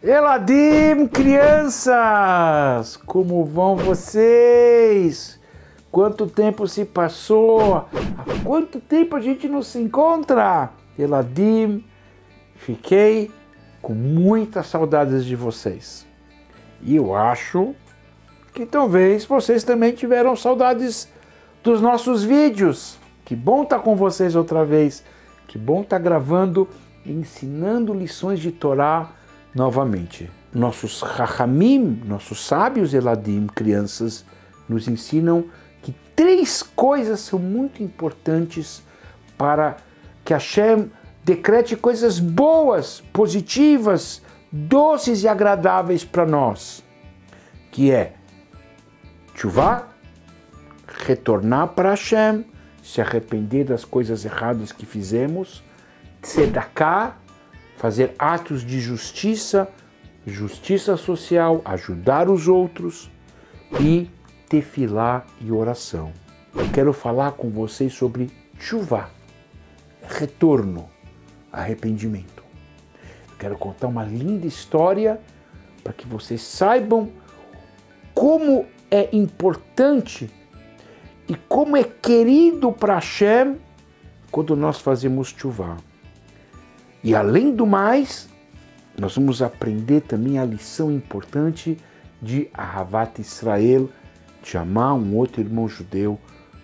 Eladim, crianças! Como vão vocês? Quanto tempo se passou? Há quanto tempo a gente não se encontra? Eladim, fiquei com muitas saudades de vocês. E eu acho que talvez vocês também tiveram saudades dos nossos vídeos. Que bom estar com vocês outra vez. Que bom estar gravando e ensinando lições de Torá novamente. Nossos Chachamim, nossos sábios Eladim, crianças, nos ensinam que 3 coisas são muito importantes para que Hashem decrete coisas boas, positivas, doces e agradáveis para nós, que é Teshuvá, retornar para Hashem, se arrepender das coisas erradas que fizemos, Tzedaká, fazer atos de justiça, justiça social, ajudar os outros, e tefilá e oração. Eu quero falar com vocês sobre Teshuvá, retorno, arrependimento. Eu quero contar uma linda história para que vocês saibam como é importante e como é querido para Hashem quando nós fazemos Teshuvá. E além do mais, nós vamos aprender também a lição importante de Ahavat Israel, de amar um outro irmão judeu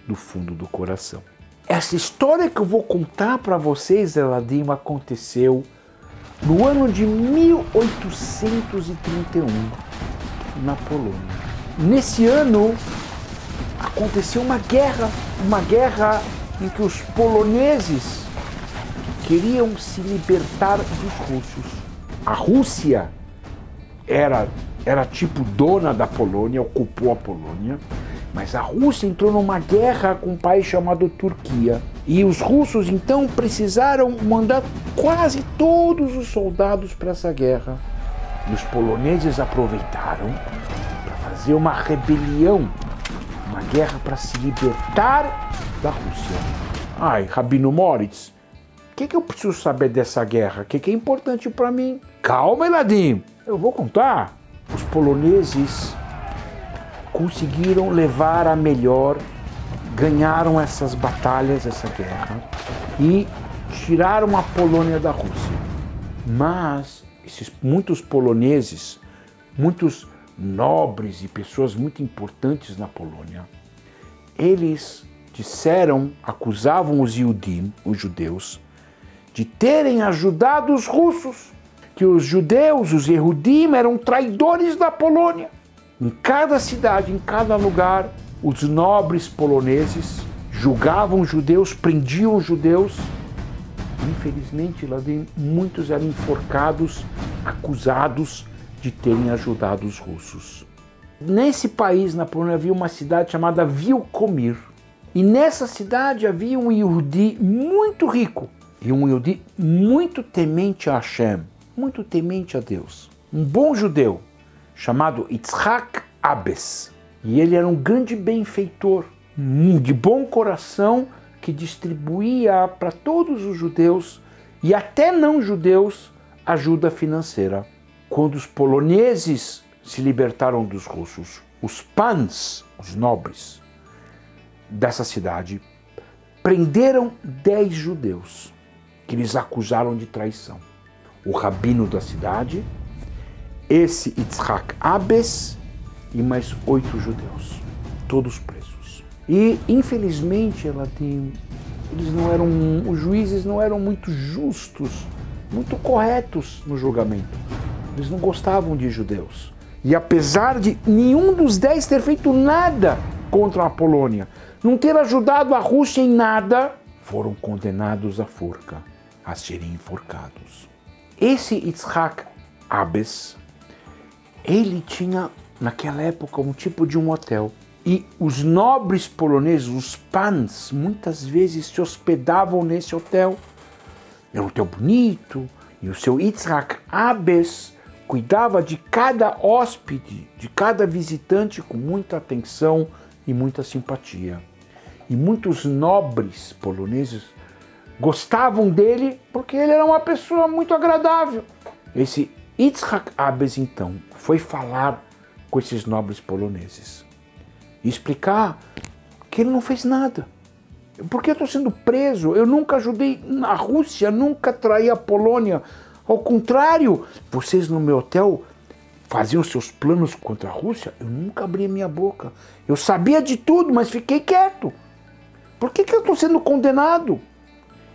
do fundo do coração. Essa história que eu vou contar para vocês, Eladim, aconteceu no ano de 1831, na Polônia. Nesse ano aconteceu uma guerra em que os poloneses queriam se libertar dos russos. A Rússia era tipo dona da Polônia, ocupou a Polônia, mas a Rússia entrou numa guerra com um país chamado Turquia. E os russos então precisaram mandar quase todos os soldados para essa guerra. E os poloneses aproveitaram para fazer uma rebelião, uma guerra para se libertar da Rússia. Ai, Rabino Moritz, o que eu preciso saber dessa guerra? O que é importante para mim? Calma, Eladim, eu vou contar. Os poloneses conseguiram levar a melhor, ganharam essas batalhas, essa guerra, e tiraram a Polônia da Rússia. Mas muitos poloneses, muitos nobres e pessoas muito importantes na Polônia, eles acusavam os judeus, de terem ajudado os russos, que os judeus, os Yehudim, eram traidores da Polônia. Em cada cidade, em cada lugar, os nobres poloneses julgavam os judeus, prendiam os judeus. Infelizmente, muitos eram enforcados, acusados de terem ajudado os russos. Nesse país, na Polônia, havia uma cidade chamada Wilkomir. E nessa cidade havia um Yehudi muito rico, e um Yehudi muito temente a Hashem, muito temente a Deus. Um bom judeu, chamado Yitzhak Abes. E ele era um grande benfeitor, de bom coração, que distribuía para todos os judeus e até não judeus ajuda financeira. Quando os poloneses se libertaram dos russos, os pans, os nobres dessa cidade, prenderam 10 judeus que eles acusaram de traição. O rabino da cidade, esse Yitzhak Abes e mais 8 judeus, todos presos. E infelizmente os juízes não eram muito justos, muito corretos no julgamento. Eles não gostavam de judeus. E apesar de nenhum dos 10 ter feito nada contra a Polônia, não ter ajudado a Rússia em nada, foram condenados à forca, a serem enforcados. Esse Yitzhak Abes, ele tinha naquela época um tipo de um hotel. E os nobres poloneses, os pans, muitas vezes se hospedavam nesse hotel. Era um hotel bonito, e o seu Yitzhak Abes cuidava de cada hóspede, de cada visitante com muita atenção e muita simpatia. E muitos nobres poloneses gostavam dele porque ele era uma pessoa muito agradável. Esse Yitzhak Abes, então, foi falar com esses nobres poloneses e explicar que ele não fez nada. Por que eu estou sendo preso? Eu nunca ajudei a Rússia, nunca traí a Polônia. Ao contrário, vocês no meu hotel faziam seus planos contra a Rússia, eu nunca abri minha boca. Eu sabia de tudo, mas fiquei quieto. Por que eu estou sendo condenado?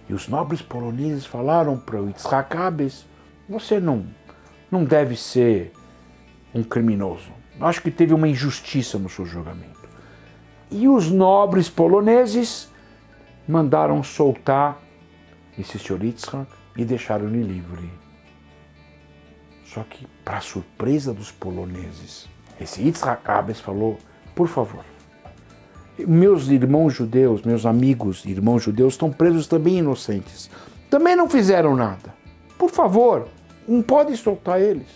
E os nobres poloneses falaram para o Yitzhak Abes, você não deve ser um criminoso. Acho que teve uma injustiça no seu julgamento. E os nobres poloneses mandaram soltar esse senhor Yitzhak e deixaram-lhe livre. Só que, para surpresa dos poloneses, esse Yitzhak Abes falou, por favor, meus irmãos judeus, meus amigos irmãos judeus estão presos também inocentes. Também não fizeram nada. Por favor, não pode soltar eles.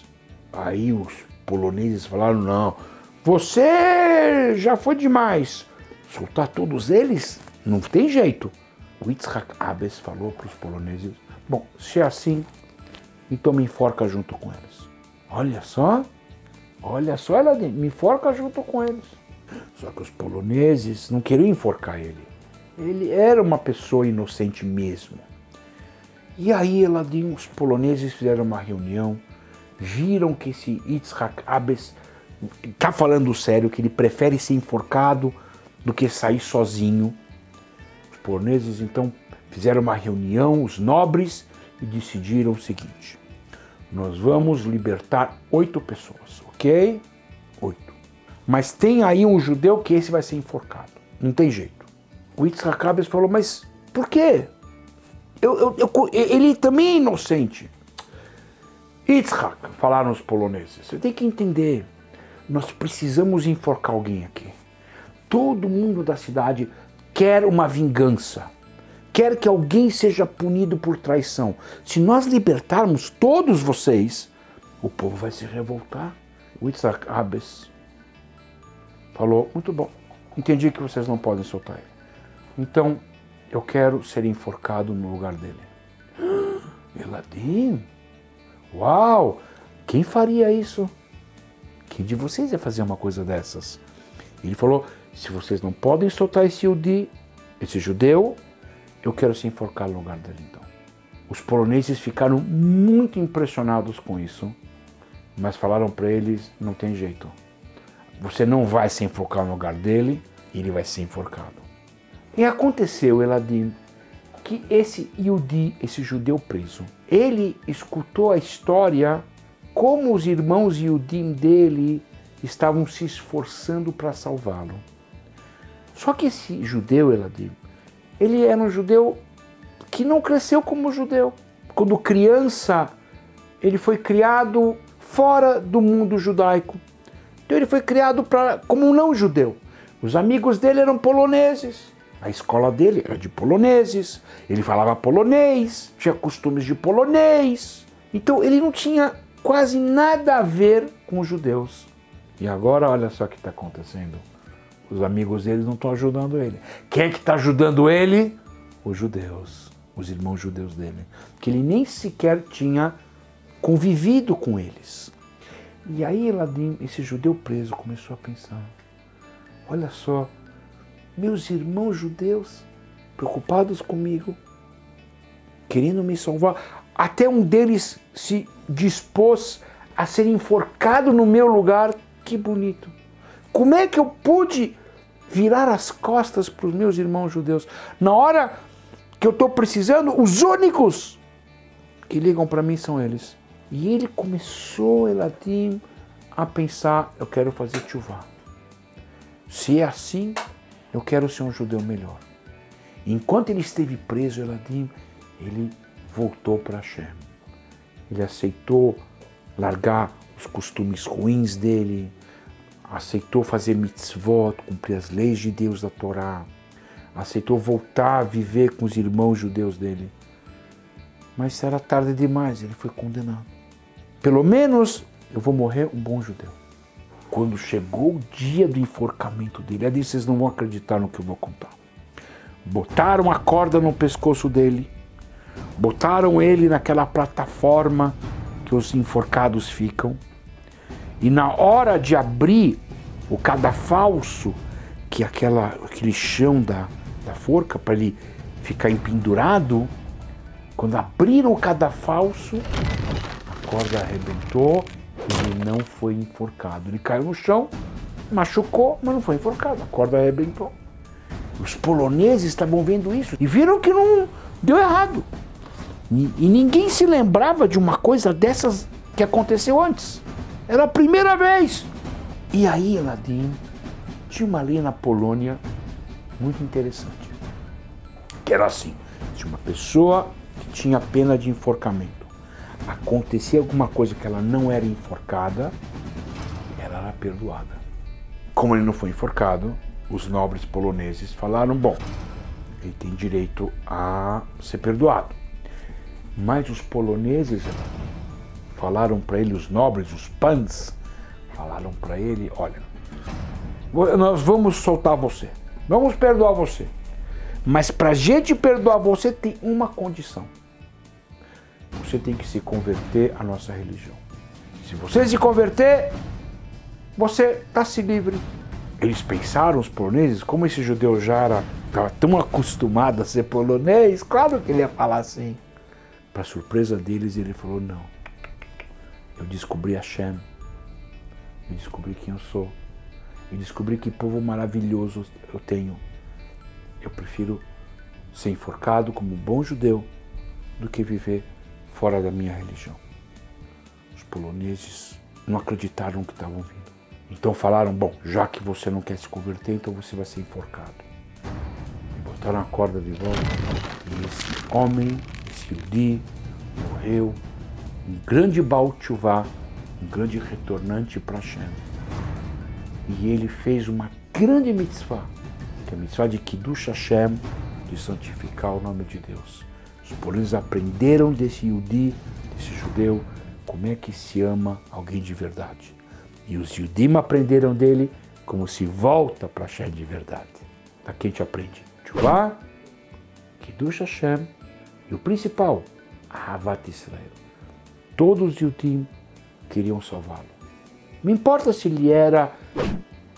Aí os poloneses falaram, não, você já foi demais. Soltar todos eles? Não tem jeito. O Yitzhak Abes falou para os poloneses, bom, se é assim, então me enforca junto com eles. Olha só, ela me enforca junto com eles. Só que os poloneses não queriam enforcar ele. Ele era uma pessoa inocente mesmo. E aí os poloneses fizeram uma reunião, viram que esse Yitzhak Abes está falando sério, que ele prefere ser enforcado do que sair sozinho. Os poloneses então fizeram uma reunião, os nobres, e decidiram o seguinte, nós vamos libertar 8 pessoas, ok? 8. Mas tem aí um judeu que esse vai ser enforcado. Não tem jeito. O Yitzhak Abes falou, mas por quê? Ele também é inocente. Yitzhak, falaram os poloneses, você tem que entender, nós precisamos enforcar alguém aqui. Todo mundo da cidade quer uma vingança. Quer que alguém seja punido por traição. Se nós libertarmos todos vocês, o povo vai se revoltar. O Yitzhak Abes falou, muito bom, entendi que vocês não podem soltar ele. Então, eu quero ser enforcado no lugar dele. Eladim? Uau! Quem faria isso? Quem de vocês ia fazer uma coisa dessas? Ele falou, se vocês não podem soltar esse judeu, eu quero ser enforcado no lugar dele então. Os poloneses ficaram muito impressionados com isso, mas falaram para eles, não tem jeito. Você não vai se enforcar no lugar dele, ele vai ser enforcado. E aconteceu, Eladim, que esse judeu preso, ele escutou a história como os irmãos Yudim dele estavam se esforçando para salvá-lo. Só que esse judeu, Eladim, ele era um judeu que não cresceu como judeu. Quando criança, ele foi criado fora do mundo judaico. Então ele foi criado como um não-judeu. Os amigos dele eram poloneses. A escola dele era de poloneses. Ele falava polonês, tinha costumes de polonês. Então ele não tinha quase nada a ver com os judeus. E agora olha só o que está acontecendo. Os amigos dele não estão ajudando ele. Quem é que está ajudando ele? Os judeus, os irmãos judeus dele. Que ele nem sequer tinha convivido com eles. E aí Eladim, esse judeu preso, começou a pensar, olha só, meus irmãos judeus preocupados comigo, querendo me salvar, até um deles se dispôs a ser enforcado no meu lugar, que bonito. Como é que eu pude virar as costas para os meus irmãos judeus? Na hora que eu estou precisando, os únicos que ligam para mim são eles. E ele começou, Eladim, a pensar, eu quero fazer tchuvá. Se é assim, eu quero ser um judeu melhor. Enquanto ele esteve preso, Eladim, ele voltou para Hashem. Ele aceitou largar os costumes ruins dele, aceitou fazer mitzvot, cumprir as leis de Deus da Torá, aceitou voltar a viver com os irmãos judeus dele. Mas era tarde demais, ele foi condenado. Pelo menos eu vou morrer um bom judeu. Quando chegou o dia do enforcamento dele, ali vocês não vão acreditar no que eu vou contar. Botaram a corda no pescoço dele, botaram ele naquela plataforma que que os enforcados ficam. E na hora de abrir o cadafalso, que é aquele chão da forca, para ele ficar empendurado, quando abriram o cadafalso, a corda arrebentou e ele não foi enforcado. Ele caiu no chão, machucou, mas não foi enforcado. A corda arrebentou. Os poloneses estavam vendo isso e viram que não deu errado. E ninguém se lembrava de uma coisa dessas que aconteceu antes. Era a primeira vez. E aí, Eladim, tinha uma lei na Polônia muito interessante. Que era assim, se uma pessoa que tinha pena de enforcamento acontecia alguma coisa que ela não era enforcada, ela era perdoada. Como ele não foi enforcado, os nobres poloneses falaram, bom, ele tem direito a ser perdoado. Mas os poloneses falaram para ele, os nobres, os pans, falaram para ele, olha, nós vamos soltar você, vamos perdoar você. Mas para a gente perdoar você tem uma condição. Você tem que se converter à nossa religião. Se você se converter, você está-se livre. Eles pensaram, os poloneses, como esse judeu já estava tão acostumado a ser polonês, claro que ele ia falar assim. Para surpresa deles, ele falou, não, eu descobri Hashem, eu descobri quem eu sou, eu descobri que povo maravilhoso eu tenho. Eu prefiro ser enforcado como um bom judeu do que viver fora da minha religião. Os poloneses não acreditaram no que estavam vindo. Então falaram, bom, já que você não quer se converter, então você vai ser enforcado. E botaram a corda de volta e esse homem, esse Yehudi, morreu um grande Baal Teshuvah, um grande retornante para Hashem. E ele fez uma grande mitzvah, que é a mitzvah de Kiddush Hashem, de santificar o nome de Deus. Os poloneses aprenderam desse Yehudi, desse judeu, como é que se ama alguém de verdade. E os Yudim aprenderam dele como se volta para Hashem de verdade. Daqui a gente aprende Teshuvah, Kiddush Hashem e o principal, Ahavat Israel. Todos os Yudim queriam salvá-lo. Não importa se ele era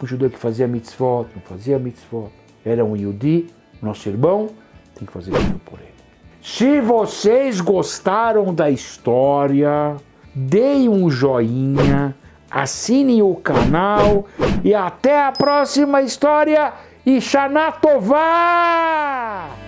um judeu que fazia mitzvot, não fazia mitzvot. Era um Yehudi, nosso irmão, tem que fazer tudo por ele. Se vocês gostaram da história, deem um joinha, assinem o canal e até a próxima história e Shana Tová!